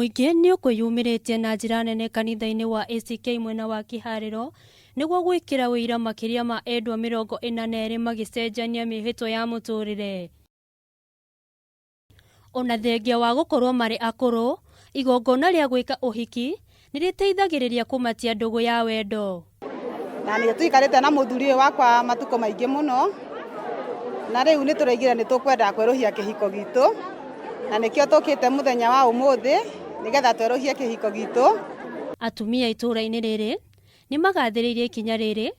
Muingĩ nĩ ũkwĩyumĩrĩtie na njĩra nene kanitha-inĩ wa ACK mwena wa Kĩharĩro nĩguo gwĩkĩra wĩira makĩria ma endwa 42 magĩcenjania mĩhĩtwa ya mũtũrĩre. Ona thengia wa gũkorwo marĩ akũrũ, igongona rĩa gwĩka ũhiki nĩ rĩteithagĩrĩria kũmatia ndũgũ ya wendo. Na nĩ tũikarĩte na mũthuri ũyũ wakwa matukũ maingĩ mũno, na rĩu nĩ tũraigire nĩ tũkwenda kwerũhia kĩhiko gitũ, na nĩkĩo tũkĩte mũthenya wa ũmũthĩ nĩgetha twerũhie kĩhiko gitũ. Atumia itũra-inĩ rĩrĩ nĩ magathĩrĩirie ikinya rĩrĩ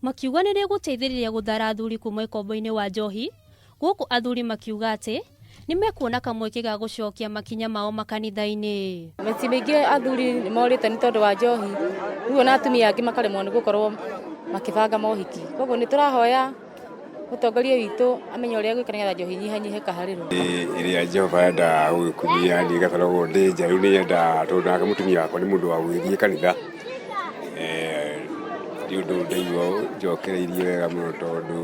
makiuga nĩ rĩgũteithĩrĩria gũthara athuri kuma ikombo-inĩ wa njohi, gũkũ athuri makiuga atĩ nĩ mekuona kamweke ga gũcokia makinya mao makanitha-inĩ. Mĩciĩ mĩingĩ athuri nĩ morĩte nĩ tondũ wa njohi, rĩu ona atumia angĩ makaremwo nĩ gũkorwo makĩbanga mohiki. Koguo nĩ tũrahoya mũtongoria witũ amenye ũrĩa gwĩka nĩgetha njohi inyihanyihe Kĩharĩro. Ĩrĩa Jehova enda gũgĩkumia nĩ ĩgakoragwo ndĩ nja, rĩu nĩ yenda tondũ nake mũtumia wakwa nĩ mũndũ wa gũgĩthiĩ kanitha, nĩ ũndũ ndaigua njokereirie wega mũno tondũ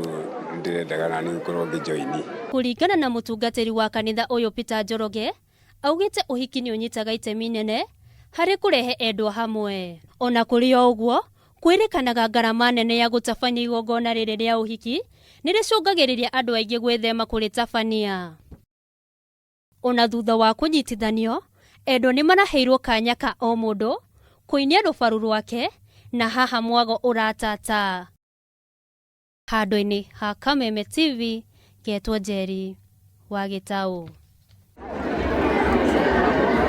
ndĩrendaga nani gũkorwo ngĩjoini. Kũringana na mũtungatĩri wa kanitha ũyũ Peter Njoroge, augĩte ũhiki nĩ ũnyitaga itemi nene harĩ kũrehe endwa hamwe. Ona kũrĩ o ũguo, kwĩrĩkanaga ngarama nene ya gũtabania igongona rĩrĩ rĩa ũhiki nĩ rĩcũngagĩrĩria andũ aingĩ gwĩthema kũrĩtabania. Ona thutha wa kunyitithanio, endwa nĩ maraheirwo kanya ka o mũndũ kũinia rũbaru rwake na haha mwago ũratata. Handũ-inĩ ha Kameme TV, getwo Njeri wa Gĩtaũ.